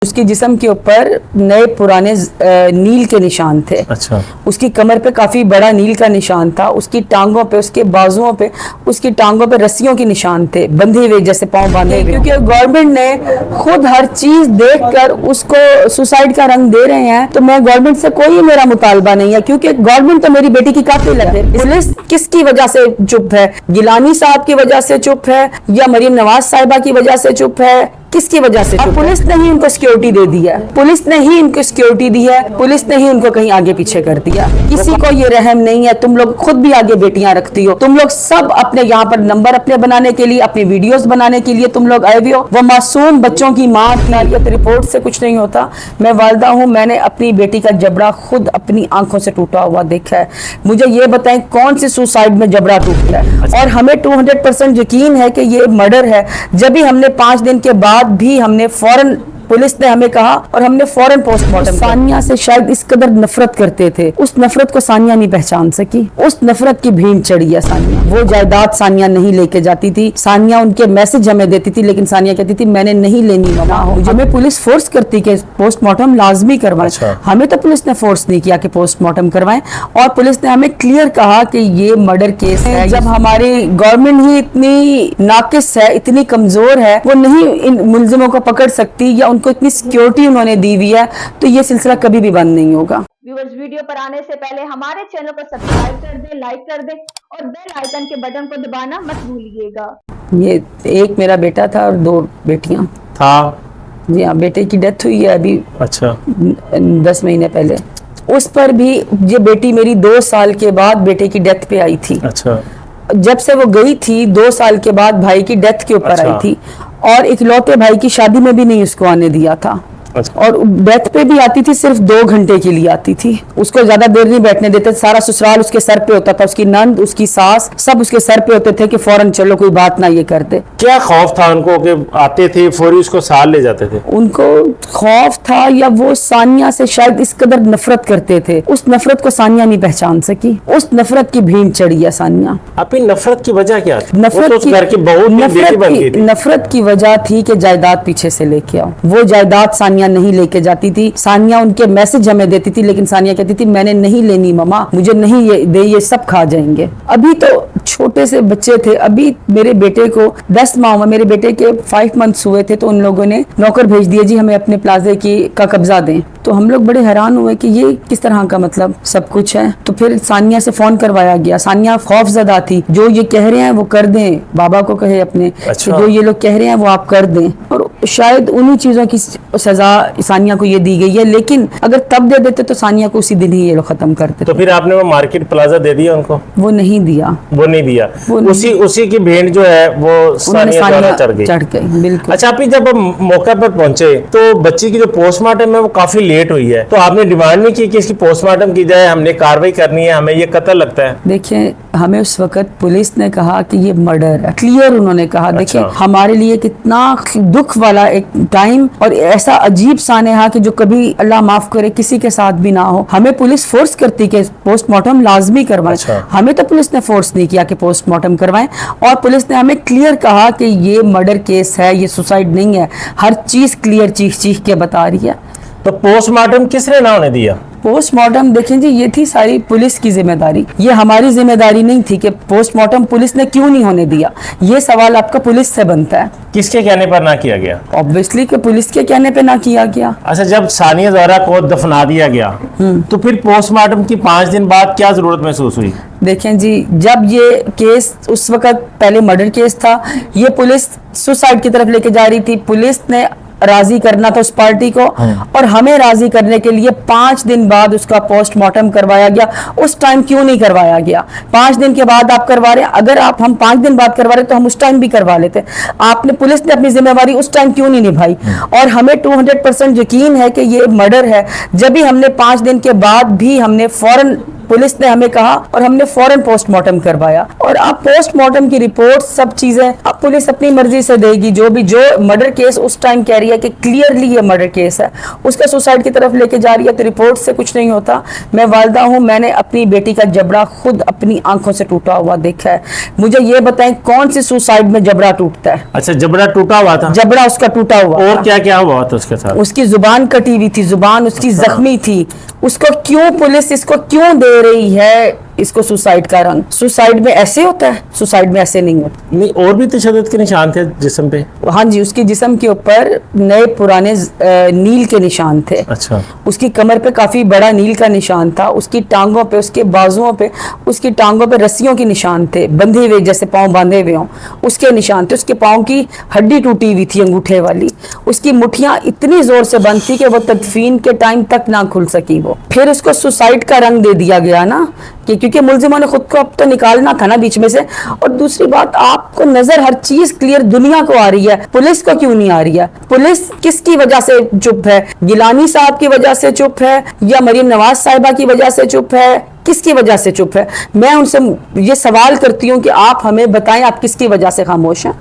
اس کے جسم کے اوپر نئے پرانے نیل کے نشان تھے. اچھا. اس کی کمر پہ کافی بڑا نیل کا نشان تھا. اس کی ٹانگوں پہ, اس کے بازوؤں پہ, اس کی ٹانگوں پہ رسیوں کے نشان تھے بندھے ہوئے, جیسے پاؤں باندھے ہوئے. کیونکہ گورنمنٹ نے خود ہر چیز دیکھ کر اس کو سوسائڈ کا رنگ دے رہے ہیں, تو میں گورنمنٹ سے کوئی میرا مطالبہ نہیں ہے, کیونکہ گورنمنٹ تو میری بیٹی کی قاتل ہے. پولیس کس کی وجہ سے چپ ہے؟ گیلانی صاحب کی وجہ سے چپ ہے یا مریم نواز صاحبہ کی وجہ سے چپ ہے؟ کس کی وجہ سے؟ پولیس نے ہی ان کو سیکیورٹی دے دی ہے, پولیس نے ہی ان کو سیکیورٹی دی ہے, پولیس نے ہی ان کو کہیں آگے پیچھے کر دیا. کسی کو یہ رحم نہیں ہے. تم لوگ خود بھی آگے بیٹیاں رکھتی ہو, تم لوگ سب اپنے یہاں پر نمبر اپنے بنانے کے لیے, اپنی ویڈیوز بنانے کے لیے تم لوگ آئے ہوئے ہو. وہ معصوم بچوں کی ماں تھی. رپورٹ سے کچھ نہیں ہوتا. میں والدہ ہوں, میں نے اپنی بیٹی کا جبڑا خود اپنی آنکھوں سے ٹوٹا ہوا دیکھا ہے. مجھے یہ بتائیں کون سی سوسائڈ میں جبڑا ٹوٹا ہے؟ اور ہمیں 200% یقین ہے کہ یہ مرڈر ہے. جب بھی ہم نے 5 دن کے بعد بھی ہم نے فوراً, پولیس نے ہمیں کہا اور ہم نے فوراً پوسٹ مارٹم. ثانیہ سے شاید اس قدر نفرت کرتے تھے, اس نفرت کو ثانیہ نہیں پہچان سکی. اس نفرت کی بھین چڑھی ہے ثانیہ. وہ جائیداد ثانیہ نہیں لے کے جاتی تھی. ثانیہ ان کے میسج ہمیں دیتی تھی, لیکن ثانیہ کہتی تھی میں نے نہیں لینی. ہمیں پولیس فورس کرتی کہ پوسٹ مارٹم لازمی کروائیں. ہمیں تو پولیس نے فورس نہیں کیا کہ پوسٹ مارٹم کروائیں, اور پولیس نے ہمیں کلیئر کہا کہ یہ مرڈر کیس ہے. جب ہماری گورنمنٹ ہی اتنی ناقص ہے, اتنی کمزور ہے, وہ نہیں ان ملزموں کو پکڑ سکتی یا ان کو اتنی سیکیورٹی انہوں نے دی ہوئی ہے, تو یہ سلسلہ کبھی بھی بند نہیں ہوگا. ویورز, ویڈیو پر آنے سے پہلے ہمارے چینل کو سبسکرائب کر دیں, لائک کر دیں اور بیل آئیکن کے بٹن کو دبانا مت بھولیے گا. یہ ایک میرا بیٹا تھا اور 2 بیٹیاں تھا. جی ہاں, بیٹے کی ڈیتھ ہوئی ہے ابھی. اچھا. 10 مہینے پہلے. اس پر بھی یہ بیٹی میری 2 سال کے بعد بیٹے کی ڈیتھ پہ آئی تھی. اچھا. جب سے وہ گئی تھی 2 سال کے بعد بھائی کی ڈیتھ کے اوپر آئی تھی, اور اکلوتے بھائی کی شادی میں بھی نہیں اس کو آنے دیا تھا. اور ڈیتھ پہ بھی آتی تھی, صرف 2 گھنٹے کے لیے آتی تھی. اس کو زیادہ دیر نہیں بیٹھنے دیتے. سارا سسرال اس کے سر پہ ہوتا تھا, اس کی نند, اس کی ساس, سب اس کے سر پہ ہوتے تھے کہ فوراً چلو, کوئی بات نہ یہ کرتے. کیا خوف تھا ان کو کہ آتے تھے فوری اس کو ساتھ لے جاتے تھے؟ ان کو خوف تھا یا وہ ثانیہ سے شاید اس قدر نفرت کرتے تھے, اس نفرت کو ثانیہ نہیں پہچان سکی. اس نفرت کی بھین چڑھی ہے ثانیہ. اپنی نفرت کی وجہ کیا تھی؟ نفرت کی وجہ تھی کہ جائیداد پیچھے سے لے کے آؤ. وہ جائیداد ثانیہ نہیں لے کے جاتی تھی. ثانیہ ان کے میسج ہمیں دیتی تھی, لیکن ثانیہ کہتی تھی میں نے نہیں لینی ماما, مجھے نہیں یہ دے, یہ سب کھا جائیں گے. ابھی تو چھوٹے سے بچے تھے. ابھی میرے بیٹے کو 10 ماہ میں, میرے بیٹے کے 5 منتھس ہوئے تھے, تو ان لوگوں نے نوکر بھیج دیا, جی ہمیں اپنے پلازے کا قبضہ دیں. تو ہم لوگ بڑے حیران ہوئے کہ یہ کس طرح کا مطلب سب کچھ ہے. تو پھر ثانیہ سے فون کروایا گیا. ثانیہ خوف زدہ تھی, جو یہ کہہ رہے ہیں وہ کر دیں, بابا کو کہے اپنے کہ جو یہ لوگ کہہ رہے ہیں وہ آپ کر دیں. اور شاید انہی چیزوں کی سزا ثانیہ کو یہ دی گئی ہے, لیکن اگر تب دے دیتے تو ثانیہ کو اسی دن ہی یہ لوگ ختم کرتے. تو پھر آپ نے وہ مارکیٹ پلازا دے دیا ان کو؟ وہ نہیں دیا. اسی کی بھین جو ہے وہ ثانیہ چڑھ گئی. بالکل. اچھا, آپ جب موقع پر پہنچے تو بچی کی جو پوسٹ مارٹم ہے وہ کافی لیٹ ہوئی ہے, تو آپ نے ڈیمانڈ نہیں کی کہ اس کی پوسٹ مارٹم کی جائے, ہم نے کاروائی کرنی ہے, ہمیں یہ قتل لگتا ہے؟ دیکھیں, ہمیں اس وقت پولیس نے کہا کہ یہ مرڈر ہے, کلیئر انہوں نے کہا. دیکھیں ہمارے لیے کتنا دکھ والا ایک ٹائم اور ایسا عجیب سانحہ کہ جو کبھی اللہ معاف کرے کسی کے ساتھ بھی نہ ہو. ہمیں پولیس فورس کرتی کہ پوسٹ مارٹم لازمی کروائیں. ہمیں تو پولیس نے فورس نہیں کیا کہ پوسٹ مارٹم کروائیں, اور پولیس نے ہمیں کلیئر کہا کہ یہ مرڈر کیس ہے, یہ سوسائڈ نہیں ہے. ہر چیز کلیئر چیخ کے بتا رہی ہے. تو پوسٹ مارٹم کس نے نہ ہونے دیا؟ پوسٹ مارٹم دیکھیں جی, یہ تھی ساری پولیس کی ذمہ داری, یہ ہماری ذمہ داری نہیں تھی کہ پوسٹ مارٹم پولیس نے کیوں نہیں ہونے دیا. یہ سوال آپ کا پولیس سے بنتا ہے. کس کے کہنے پر نہ کیا گیا؟ obviously کہ پولیس کے کہنے پہ نہ کیا گیا. اچھا, جب ثانیہ زہرا کو دفنا دیا گیا تو پھر پوسٹ مارٹم کی 5 دن بعد کیا ضرورت محسوس ہوئی؟ دیکھیں جی, جب یہ کیس اس وقت پہلے مرڈر کیس تھا, یہ پولیس سوسائڈ کی طرف لے کے جا رہی تھی. پولیس نے راضی کرنا تھا اس پارٹی کو, اور ہمیں راضی کرنے کے لیے 5 دن بعد اس کا پوسٹ مارٹم کروایا گیا. اس ٹائم کیوں نہیں کروایا گیا؟ 5 دن کے بعد آپ کروا رہے ہیں. اگر ہم 5 دن بعد کروا رہے تو ہم اس ٹائم بھی کروا لیتے. آپ نے, پولیس نے اپنی ذمہ داری اس ٹائم کیوں نہیں نبھائی؟ اور ہمیں 200% یقین ہے کہ یہ مرڈر ہے. جب بھی ہم نے 5 دن کے بعد بھی ہم نے فوراً पुलिस ने हमें कहा और हमने फौरन पोस्टमार्टम करवाया। और अब पोस्टमार्टम की रिपोर्ट सब चीजें अब पुलिस अपनी मर्जी से देगी। जो मर्डर केस उस टाइम कह रही है कि क्लियरली ये मर्डर केस है, उसका सुसाइड की तरफ लेके जा रही है, तो रिपोर्ट से कुछ नहीं होता। मैं वालिदा हूँ, मैंने अपनी बेटी का जबड़ा खुद अपनी आंखों से टूटा हुआ देखा है। मुझे ये बताएं कौन सी सुसाइड में जबड़ा टूटता है? अच्छा, जबड़ा टूटा हुआ था? जबड़ा उसका टूटा हुआ और था। क्या क्या हुआ था उसके साथ? उसकी जुबान कटी हुई थी, जुबान उसकी जख्मी थी। उसको क्यों पुलिस इसको क्यों दे रही है इसको सुसाइड का रंग? सुसाइड में ऐसे होता है, सुसाइड में ऐसे नहीं होता। नहीं, और भी तशद्दुद के निशान थे जिस्म पे? हाँ जी, उसकी जिस्म के ऊपर नए पुराने नील के निशान थे। अच्छा। उसकी कमर पे काफी बड़ा नील का निशान था। उसकी टांगों पे, उसके बाजुओं पे, उसकी टांगों पे रस्सियों के निशान थे, बंधे हुए, जैसे पांव बांधे हुए हों, उसके निशान थे। उसके पांव की हड्डी टूटी हुई थी, अंगूठे वाली। उसकी मुठ्ठियां इतनी जोर से बंद थी कि वो तदफीन के टाइम तक ना खुल सकी वो। फिर उसको सुसाइड का रंग दे दिया गया ना, कि क्योंकि मुलजिमों ने खुद को अब तो निकालना था ना बीच में से। और दूसरी बात, आपको नजर हर चीज क्लियर दुनिया को आ रही है, पुलिस को क्यों नहीं आ रही है? पुलिस किसकी वजह से चुप है? गिलानी साहब की वजह से चुप है या मरीम नवाज साहिबा की वजह से चुप है? किसकी वजह से चुप है? मैं उनसे ये सवाल करती हूँ कि आप हमें बताएं, आप किसकी वजह से खामोश हैं?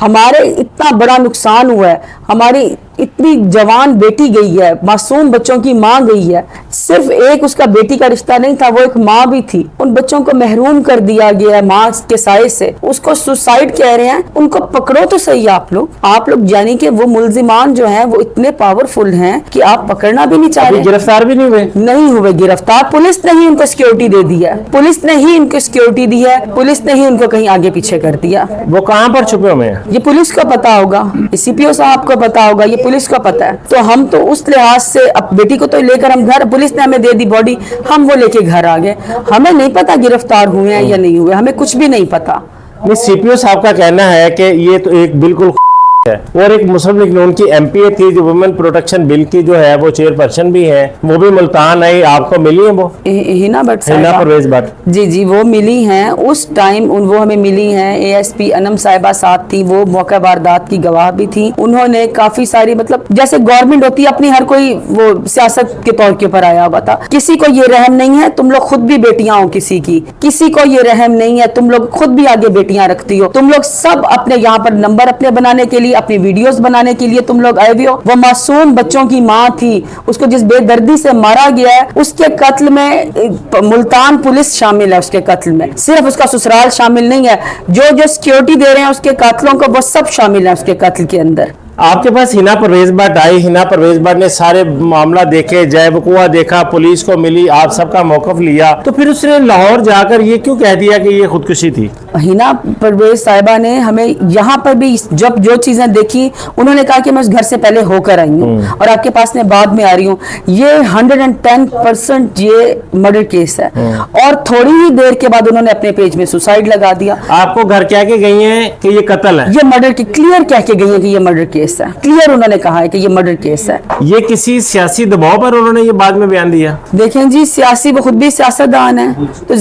हमारे इतना बड़ा नुकसान हुआ है, हमारी इतनी जवान बेटी गई है, मासूम बच्चों की माँ गई है। सिर्फ एक उसका बेटी का रिश्ता नहीं था, वो एक माँ भी थी। उन बच्चों को महरूम कर दिया गया है माँ के साये से। उसको सुसाइड कह रहे हैं, उनको पकड़ो तो सही आप लोग जानी कि वो मुल्जिमान जो हैं वो इतने पावरफुल हैं कि आप पकड़ना भी नहीं चाह रहे। गिरफ्तार भी नहीं हुए गिरफ्तार। पुलिस ने ही उनको सिक्योरिटी दे दी है, पुलिस ने ही इनको सिक्योरिटी दी है, पुलिस ने ही उनको कहीं आगे पीछे कर दिया। वो कहाँ पर छुपे हुए हैं? ये पुलिस को पता होगा, सीपीओ साहब को पता होगा, ये पुलिस को पता है। तो हम तो उस लिहाज से अब बेटी को तो लेकर हम घर, पुलिस ने हमें दे दी बॉडी, हम वो लेके घर आ गए। हमें नहीं पता गिरफ्तार हुए हैं या नहीं हुए, हमें कुछ भी नहीं पता। सीपीओ साहब का कहना है कि ये तो एक बिल्कुल है। और एक मुस्लिम लीग नून की एमपीए थी जो वुमेन प्रोटेक्शन बिल की जो है वो चेयरपर्सन भी है, वो भी मुल्तान आई। आपको मिली है वो? हिना भट्ट, हिना परवेज भट्ट जी वो मिली हैं उस टाइम, वो हमें मिली हैं। एएसपी अनम साहिबा साथ थी, वो मौका वारदात की गवाह भी थी। उन्होंने काफी सारी, मतलब जैसे गवर्नमेंट होती है अपनी, हर कोई वो सियासत के तौर के ऊपर आया हुआ था। किसी को ये रहम नहीं है, तुम लोग खुद भी बेटियां हो किसी की, किसी को ये रहम नहीं है, तुम लोग खुद भी आगे बेटियां रखती हो। तुम लोग सब अपने यहाँ पर नंबर अपने बनाने के लिए, अपनी वीडियोस बनाने के लिए तुम लोग आए हुए हो। वो मासूम बच्चों की माँ थी, उसको जिस बेदर्दी से मारा गया है, उसके कत्ल में मुल्तान पुलिस शामिल है। उसके कत्ल में सिर्फ उसका ससुराल शामिल नहीं है, जो सिक्योरिटी दे रहे हैं उसके कातलों को, वो सब शामिल है उसके कत्ल के अंदर। आपके पास हिना परवेज भट्ट आई, हिना परवेज भट्ट ने सारे मामला देखे, जय वकुआ देखा, पुलिस को मिली, आप सबका मौकफ लिया, तो फिर उसने लाहौर जाकर ये क्यों कह दिया कि ये खुदकुशी थी? हिना परवेज साहिबा ने हमें यहाँ पर भी जब जो चीजें देखी, उन्होंने कहा कि मैं उस घर से पहले होकर आई हूँ और आपके पास में बाद में आ रही हूँ। ये 110% ये मर्डर केस है। और थोड़ी ही देर के बाद उन्होंने अपने पेज में सुसाइड लगा दिया। आपको घर कह के गई हैं कि ये कत्ल है? ये मर्डर की क्लियर कह के गई है कि ये मर्डर केस है, क्लियर उन्होंने कहा है कि ये मर्डर केस है। ये किसी सियासी दबाव पर उन्होंने ये बाद में बयान दिया? देखें जी, सियासी, वो खुद भी सियासतदान है, तो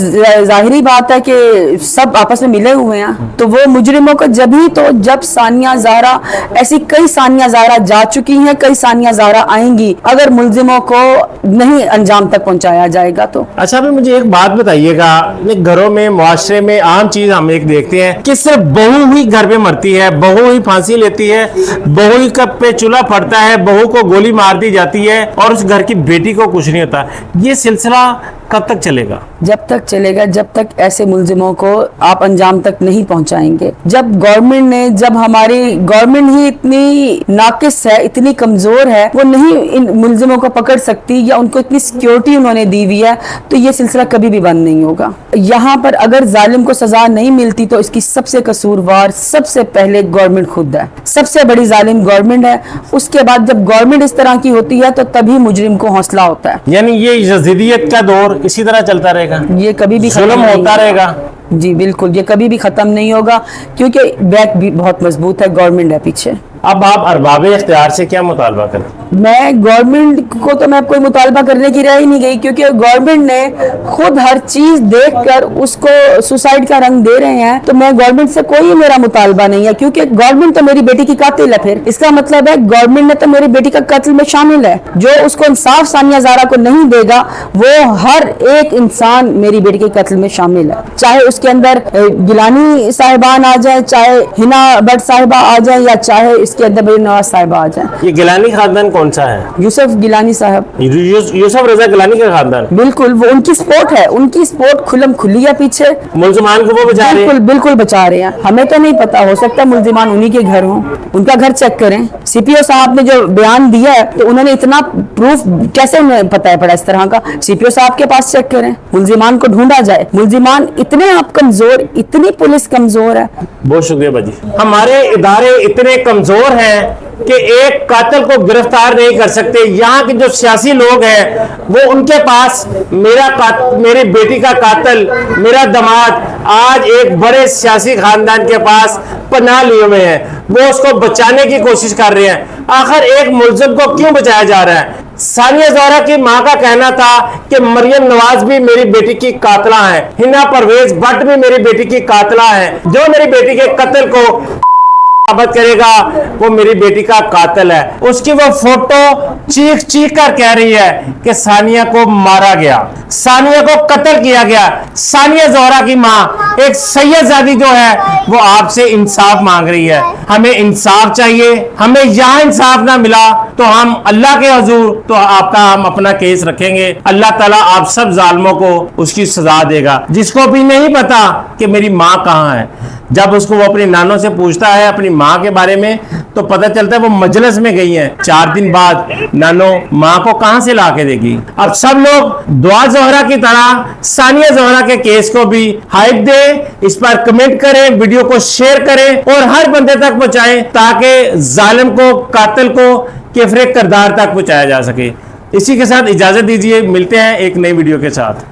जाहिरी बात है कि सब आपस में मिले हुए हैं। तो वो मुजरिमों को जब सानिया ज़ारा, ऐसी कई सानिया ज़ारा जा चुकी हैं, कई सानिया ज़ारा आएंगी, अगर मुलजिमों को नहीं अंजाम तक पहुंचाया जाएगा तो। अच्छा, अभी मुझे एक बात बताइएगा, घरों में, मुआशरे में आम चीज हम एक देखते हैं कि सिर्फ बहू ही घर पे मरती है, बहू ही फांसी लेती है, बहू ही कब पे चूल्हा फटता है, बहू को गोली मार दी जाती है और उस घर की बेटी को कुछ नहीं होता। ये सिलसिला कब तक चलेगा? जब तक चलेगा जब तक ऐसे मुलजिमों को आप अंजाम तक नहीं पहुंचाएंगे। जब गवर्नमेंट ने, जब हमारी गवर्नमेंट ही इतनी नाकिस है, इतनी कमजोर है, वो नहीं इन मुलजिमों को पकड़ सकती या उनको इतनी सिक्योरिटी उन्होंने दी हुई है, तो ये सिलसिला कभी भी बंद नहीं होगा। यहाँ पर अगर जालिम को सजा नहीं मिलती तो इसकी सबसे कसूरवार सबसे पहले गवर्नमेंट खुद है। सबसे बड़ी जालिम गवर्नमेंट है। उसके बाद जब गवर्नमेंट इस तरह की होती है तो तभी मुजरिम को हौसला होता है। यानी ये यजीदियत का दौर इसी तरह चलता रहेगा, ये कभी भी जुल्म होता रहेगा। जी बिल्कुल, ये कभी भी खत्म नहीं होगा, क्योंकि बैक भी बहुत मजबूत है, गवर्नमेंट है पीछे। अब आप अरबाब इख्तियार से क्या मुतालबा करें? मैं गवर्नमेंट को तो मैं कोई मुतालबा करने की रह ही नहीं गई, क्योंकि गवर्नमेंट ने खुद हर चीज देखकर उसको सुसाइड का रंग दे रहे हैं। तो मैं गवर्नमेंट से कोई मेरा मुतालबा नहीं है, क्योंकि गवर्नमेंट तो मेरी बेटी की कातिल है। फिर इसका मतलब है गवर्नमेंट ने तो मेरी बेटी का कत्ल में शामिल है। जो उसको इंसाफ सानिया ज़ारा को नहीं देगा, वो हर एक इंसान मेरी बेटी के कत्ल में शामिल है, चाहे उसके अंदर गिलानी साहिबान आ जाए, चाहे हिना भट्ट साहिबा आ जाए, या चाहे इसके अंदर मेरी नवाज साहिबा आ जाए। ये गिलानी खानदान कौन सा है? यूसुफ गिलानी साहब, यूसुफ रजा गिलानी का खानदान। बिल्कुल, वो उनकी सपोर्ट है, उनकी सपोर्ट खुलम खुली है पीछे। मुल्जिमान को वो बचा रहे हैं? बिल्कुल बिल्कुल बचा रहे हैं। हमें तो नहीं पता, हो सकता है मुल्जिमान उन्हीं के घर हों। उनका घर चेक करें। सीपीओ साहब ने जो बयान दिया है, तो उन्होंने इतना प्रूफ कैसे उन्हें पता है पड़ा इस तरह का? सीपीओ साहब के पास चेक करें, मुल्जिमान को ढूंढा जाए। मुल्जिमान इतने आप कमजोर, इतनी पुलिस कमजोर है। बहुत शुक्रिया बाजी। हमारे इदारे इतने कमजोर हैं कि एक कातिल को गिरफ्तार नहीं कर सकते। यहाँ के जो सियासी लोग हैं, वो उनके पास मेरी बेटी का कातिल, मेरा दामाद आज एक बड़े सियासी खानदान के पास पनाह लिए हुए हैं, वो उसको बचाने की कोशिश कर रहे हैं। आखिर एक मुल्जिम को क्यों बचाया जा रहा है? सानिया ज़ोहरा की मां का कहना था कि मरियम नवाज भी मेरी बेटी की कातला है, हिना परवेज भट्ट भी मेरी बेटी की कातला है। जो मेरी बेटी के कत्ल को साबित करेगा, वो मेरी बेटी का कातिल है। उसकी वो फोटो चीख चीख कर कह रही है कि सानिया को मारा गया, सानिया को कत्ल किया गया। सानिया ज़ोहरा की मां, एक सैयदजादी जो है, वो आपसे इंसाफ मांग रही है। हमें इंसाफ चाहिए। हमें यहाँ इंसाफ ना मिला तो हम अल्लाह के हुजूर तो हम अपना केस रखेंगे। अल्लाह ताला आप सब जालिमों को उसकी सजा देगा। जिसको भी नहीं पता कि मेरी माँ कहाँ है, जब उसको वो अपनी नानों से पूछता है अपनी माँ के बारे में, तो पता चलता है वो मजलिस में गई है। 4 दिन बाद नानो माँ को कहां से ला के देगी? अब सब लोग दुआ ज़ोहरा की तरह सानिया ज़ोहरा के केस को भी हाइप दे, इस पर कमेंट करें, वीडियो को शेयर करें और हर बंदे तक पहुंचाएं, ताकि जालिम को, कातिल को किफ़रे किरदार तक पहुंचाया जा सके। इसी के साथ इजाजत दीजिए, मिलते हैं एक नई वीडियो के साथ।